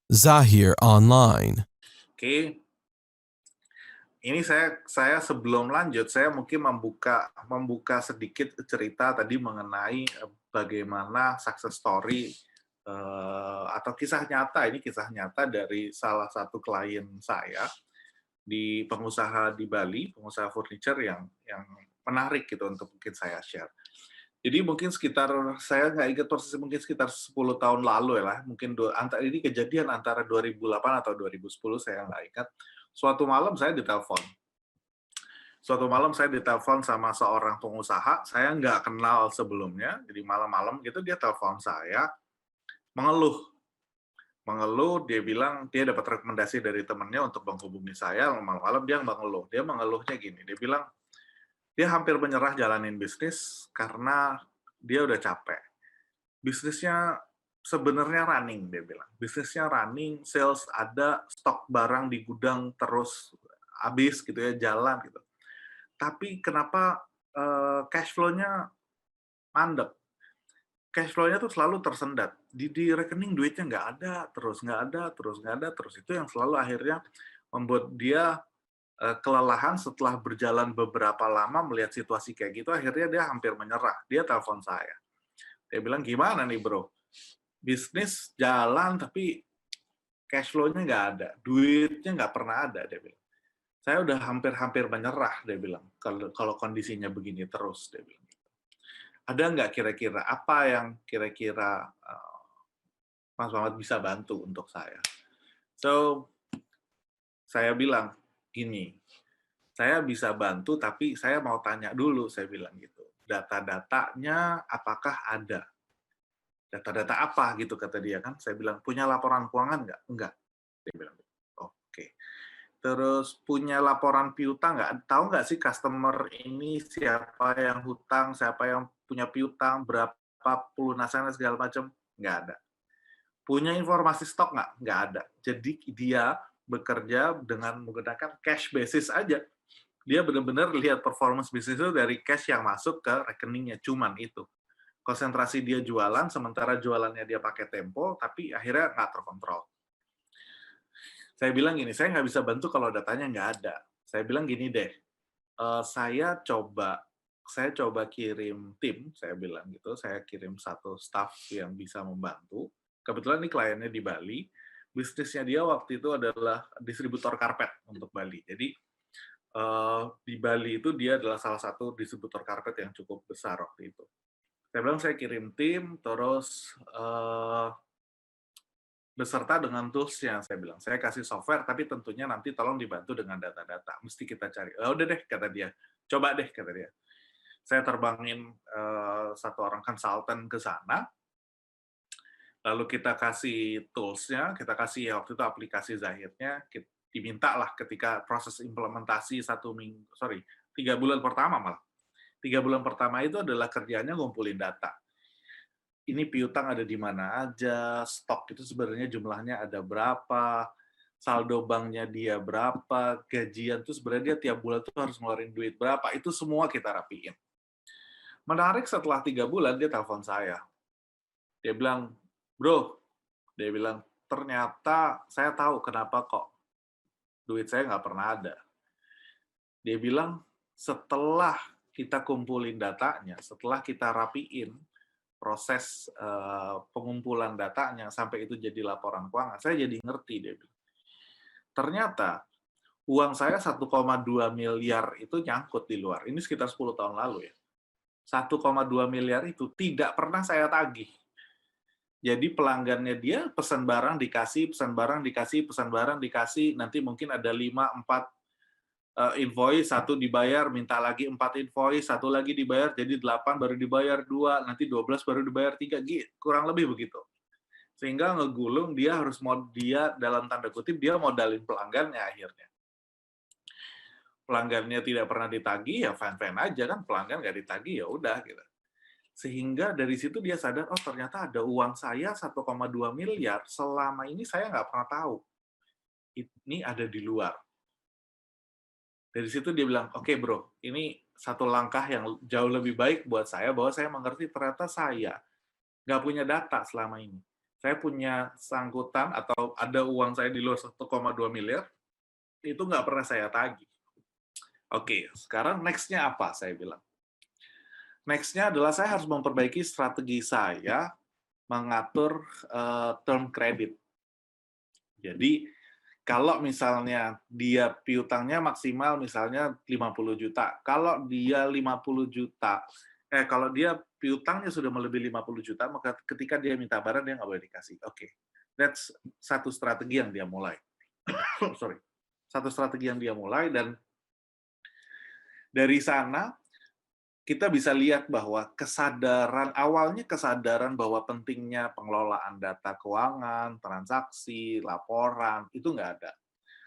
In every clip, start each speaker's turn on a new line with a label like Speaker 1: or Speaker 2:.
Speaker 1: Zahir Online.
Speaker 2: Oke, ini saya sebelum lanjut, saya mungkin membuka sedikit cerita tadi mengenai bagaimana success story atau kisah nyata, ini kisah nyata dari salah satu klien saya di pengusaha di Bali, pengusaha furniture yang menarik gitu untuk mungkin saya share. Jadi mungkin sekitar, saya nggak ingat persis, mungkin sekitar 10 tahun lalu ya lah, mungkin ini kejadian antara 2008 atau 2010, saya nggak ingat. Suatu malam saya ditelepon sama seorang pengusaha, saya nggak kenal sebelumnya, jadi malam-malam gitu dia telepon saya, mengeluh. Mengeluh, dia bilang dia dapat rekomendasi dari temennya untuk menghubungi saya, malam-malam dia mengeluh. Dia mengeluhnya gini, dia bilang, dia hampir menyerah jalanin bisnis karena dia udah capek. Bisnisnya sebenarnya running, dia bilang. Bisnisnya running, sales ada, stok barang di gudang terus habis gitu ya, jalan gitu. Tapi kenapa cash flow-nya mandek? Cash flow-nya tuh selalu tersendat. Di rekening duitnya nggak ada, terus nggak ada, terus nggak ada, terus itu yang selalu akhirnya membuat dia kelelahan. Setelah berjalan beberapa lama melihat situasi kayak gitu, akhirnya dia hampir menyerah. Dia telepon saya. Dia bilang, "Gimana nih, Bro? Bisnis jalan tapi cash flow-nya nggak ada, duitnya nggak pernah ada," dia bilang. "Saya udah hampir-hampir menyerah," dia bilang, "kalau kondisinya begini terus," dia bilang. Ada nggak kira-kira, apa yang kira-kira Mas Muhammad bisa bantu untuk saya? So, saya bilang, "Gini, saya bisa bantu tapi saya mau tanya dulu," saya bilang gitu. "Data-datanya apakah ada?" "Data-data apa?" gitu kata dia kan. Saya bilang, "Punya laporan keuangan nggak?" "Enggak," dia bilang. Oke. Terus punya laporan piutang nggak? Tahu nggak sih customer ini siapa yang hutang, siapa yang punya piutang, berapa pelunasannya segala macam? Nggak ada. Punya informasi stok nggak? Nggak ada. Jadi dia bekerja dengan menggunakan cash basis aja. Dia benar-benar lihat performance bisnis itu dari cash yang masuk ke rekeningnya, cuman itu. Konsentrasi dia jualan, sementara jualannya dia pakai Tempo, tapi akhirnya nggak terkontrol. Saya bilang gini, saya nggak bisa bantu kalau datanya nggak ada. Saya bilang gini deh, saya coba kirim tim, saya bilang gitu, saya kirim satu staff yang bisa membantu. Kebetulan ini kliennya di Bali, bisnisnya dia waktu itu adalah distributor karpet untuk Bali. Jadi di Bali itu dia adalah salah satu distributor karpet yang cukup besar waktu itu. Saya bilang saya kirim tim, terus beserta dengan tools-nya, saya bilang. Saya kasih software, tapi tentunya nanti tolong dibantu dengan data-data. Mesti kita cari. Oh, udah deh, kata dia. Coba deh, kata dia. Saya terbangin satu orang konsultan ke sana, lalu kita kasih tools-nya, kita kasih ya waktu itu aplikasi Zahirnya, diminta lah ketika proses implementasi 3 bulan pertama malah. 3 bulan pertama itu adalah kerjanya ngumpulin data. Ini piutang ada di mana aja, stok itu sebenarnya jumlahnya ada berapa, saldo banknya dia berapa, gajian tuh sebenarnya dia tiap bulan tuh harus ngeluarin duit berapa, itu semua kita rapiin. Menarik, setelah 3 bulan dia telepon saya. Dia bilang, "Bro," dia bilang, "ternyata saya tahu kenapa kok duit saya nggak pernah ada." Dia bilang, "Setelah kita kumpulin datanya, setelah kita rapiin proses pengumpulan datanya sampai itu jadi laporan keuangan, saya jadi ngerti," dia bilang. Ternyata uang saya 1,2 miliar itu nyangkut di luar. Ini sekitar 10 tahun lalu ya. 1,2 miliar itu tidak pernah saya tagih. Jadi pelanggannya dia pesan barang dikasih, pesan barang dikasih, pesan barang dikasih, nanti mungkin ada 5, 4 invoice, satu dibayar, minta lagi 4 invoice, satu lagi dibayar, jadi 8 baru dibayar 2, nanti 12 baru dibayar 3, kurang lebih begitu. Sehingga ngegulung dia dalam tanda kutip dia modalin pelanggannya akhirnya. Pelanggannya tidak pernah ditagih, ya fine-fine aja kan, pelanggan nggak ditagih, ya udah gitu. Sehingga dari situ dia sadar, oh ternyata ada uang saya 1,2 miliar, selama ini saya nggak pernah tahu. Ini ada di luar. Dari situ dia bilang, oke bro, ini satu langkah yang jauh lebih baik buat saya, bahwa saya mengerti ternyata saya nggak punya data selama ini. saya punya sangkutan atau ada uang saya di luar 1,2 miliar, itu nggak pernah saya tagih. Oke, sekarang next-nya apa? Saya bilang. Next-nya adalah saya harus memperbaiki strategi saya mengatur term credit. Jadi, kalau misalnya dia piutangnya maksimal misalnya 50 juta, kalau dia 50 juta, kalau dia piutangnya sudah melebihi 50 juta, maka ketika dia minta barang, dia nggak boleh dikasih. Oke, that's satu strategi yang dia mulai. Sorry. Satu strategi yang dia mulai, dan dari sana kita bisa lihat bahwa awalnya kesadaran bahwa pentingnya pengelolaan data keuangan, transaksi, laporan, itu nggak ada.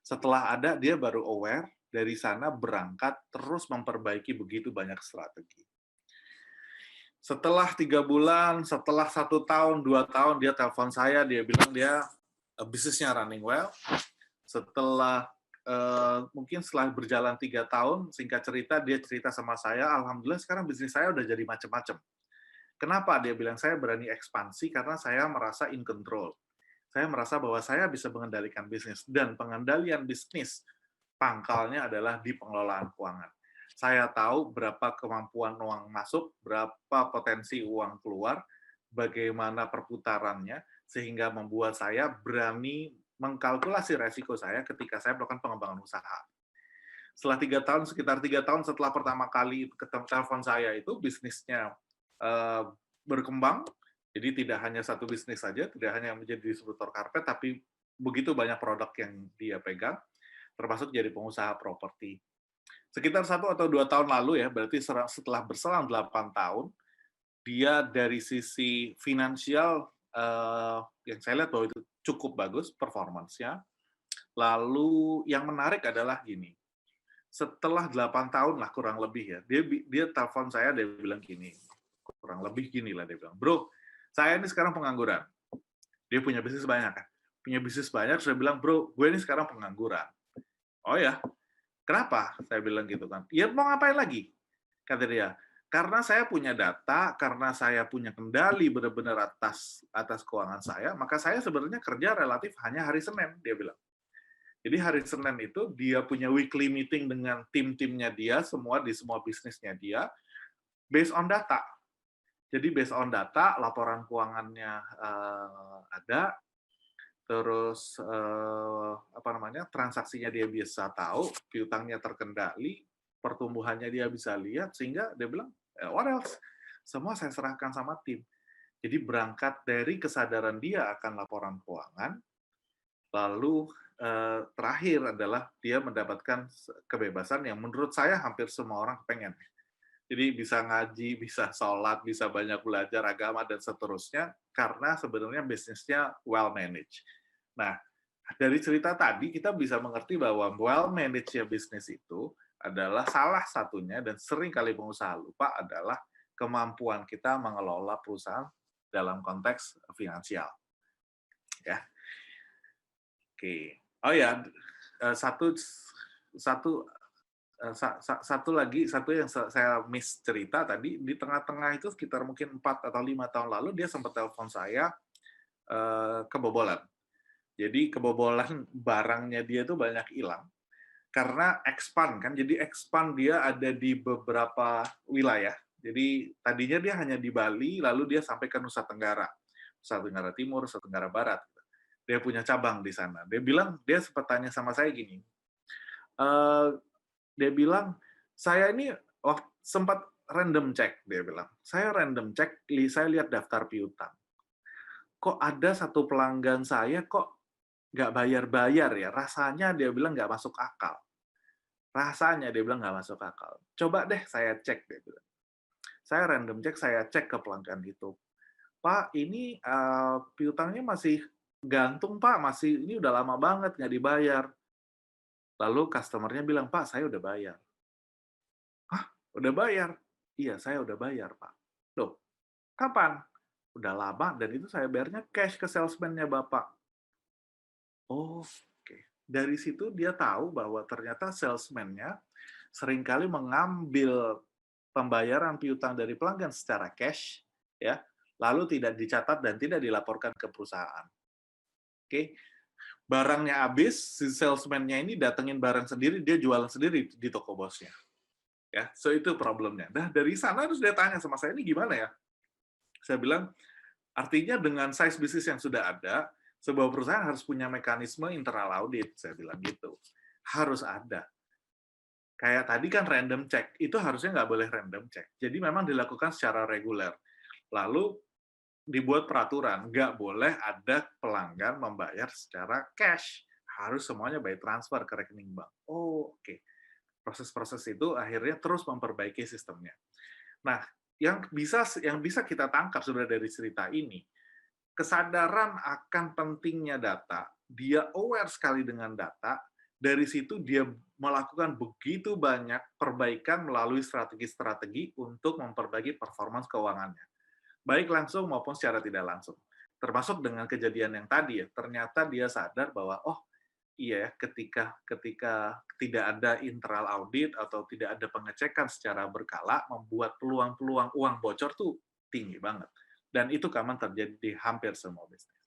Speaker 2: Setelah ada, dia baru aware, dari sana berangkat, terus memperbaiki begitu banyak strategi. Setelah 3 bulan, setelah 1 tahun, 2 tahun, dia telepon saya, dia bilang dia bisnisnya running well. Setelah mungkin setelah berjalan 3 tahun, singkat cerita, dia cerita sama saya, alhamdulillah sekarang bisnis saya udah jadi macam-macam. Kenapa? Dia bilang, saya berani ekspansi karena saya merasa in control. Saya merasa bahwa saya bisa mengendalikan bisnis, dan pengendalian bisnis pangkalnya adalah di pengelolaan keuangan. Saya tahu berapa kemampuan uang masuk, berapa potensi uang keluar, bagaimana perputarannya, sehingga membuat saya berani mengkalkulasi resiko saya ketika saya melakukan pengembangan usaha. Setelah 3 tahun, sekitar 3 tahun setelah pertama kali telepon saya itu, bisnisnya berkembang, jadi tidak hanya satu bisnis saja, tidak hanya menjadi distributor karpet, tapi begitu banyak produk yang dia pegang, termasuk jadi pengusaha properti. Sekitar 1 atau 2 tahun lalu ya, berarti setelah berselang 8 tahun, dia dari sisi finansial, yang saya lihat bahwa itu cukup bagus performance-nya. Lalu yang menarik adalah gini, setelah 8 tahun lah kurang lebih ya, dia telepon saya, dia bilang gini, kurang lebih gini lah, dia bilang, "Bro, saya ini sekarang pengangguran." Dia punya bisnis banyak kan, punya bisnis banyak, saya bilang, "Bro, gue ini sekarang pengangguran." "Oh ya? Kenapa?" Saya bilang gitu kan. "Ya mau ngapain lagi?" Kata dia. "Karena saya punya data, karena saya punya kendali benar-benar atas keuangan saya, maka saya sebenarnya kerja relatif hanya hari Senin," dia bilang. Jadi hari Senin itu dia punya weekly meeting dengan tim-timnya dia, semua di semua bisnisnya dia, based on data. Jadi based on data, laporan keuangannya ada, terus transaksinya dia bisa tahu, piutangnya terkendali, pertumbuhannya dia bisa lihat, sehingga dia bilang, what else? Semua saya serahkan sama tim. Jadi berangkat dari kesadaran dia akan laporan keuangan, lalu terakhir adalah dia mendapatkan kebebasan yang menurut saya hampir semua orang pengen. Jadi bisa ngaji, bisa sholat, bisa banyak belajar agama, dan seterusnya, karena sebenarnya bisnisnya well managed. Nah, dari cerita tadi kita bisa mengerti bahwa well managed bisnis itu adalah salah satunya, dan sering kali pengusaha lupa, adalah kemampuan kita mengelola perusahaan dalam konteks finansial. Ya, oke. Oh ya, satu lagi, satu yang saya miss cerita tadi, di tengah-tengah itu sekitar mungkin 4 atau 5 tahun lalu, dia sempat telepon saya, kebobolan. Jadi kebobolan barangnya dia itu banyak hilang, karena expand kan, jadi expand dia ada di beberapa wilayah. Jadi tadinya dia hanya di Bali, lalu dia sampai ke Nusa Tenggara Timur, Nusa Tenggara Barat. Dia punya cabang di sana. Dia sempat tanya sama saya gini, dia bilang, "Saya ini sempat random cek," dia bilang. "Saya random cek, saya lihat daftar piutang. Kok ada satu pelanggan saya kok nggak bayar-bayar ya? Rasanya," dia bilang, "nggak masuk akal. Rasanya," dia bilang, "nggak masuk akal. Coba deh saya cek," dia bilang. Saya random cek, saya cek ke pelanggan itu. "Pak, ini piutangnya masih gantung, Pak. Ini udah lama banget nggak dibayar." Lalu customer-nya bilang, "Pak, saya udah bayar." "Hah? Udah bayar?" "Iya, saya udah bayar, Pak." "Loh, kapan?" "Udah lama, dan itu saya bayarnya cash ke salesman-nya Bapak." Oh, oke. Dari situ dia tahu bahwa ternyata salesman-nya seringkali mengambil pembayaran piutang dari pelanggan secara cash, ya, lalu tidak dicatat dan tidak dilaporkan ke perusahaan. Oke, barangnya habis, si salesman-nya ini datengin barang sendiri, dia jualan sendiri di toko bosnya. Ya, so itu problemnya. Nah, dari sana terus dia tanya sama saya, "Ini gimana ya?" Saya bilang, "Artinya dengan size bisnis yang sudah ada, sebuah perusahaan harus punya mekanisme internal audit," saya bilang gitu. Harus ada. Kayak tadi kan random check, itu harusnya nggak boleh random check. Jadi memang dilakukan secara reguler. Lalu dibuat peraturan, nggak boleh ada pelanggan membayar secara cash. Harus semuanya by transfer ke rekening bank. Oh, oke. Proses-proses itu akhirnya terus memperbaiki sistemnya. Nah, yang bisa kita tangkap sebenarnya dari cerita ini, kesadaran akan pentingnya data, dia aware sekali dengan data, dari situ dia melakukan begitu banyak perbaikan melalui strategi-strategi untuk memperbaiki performance keuangannya, baik langsung maupun secara tidak langsung. Termasuk dengan kejadian yang tadi ya, ternyata dia sadar bahwa, oh iya ya, ketika ketika tidak ada internal audit atau tidak ada pengecekan secara berkala, membuat peluang-peluang uang bocor tuh tinggi banget. Dan itu common terjadi di hampir semua bisnis.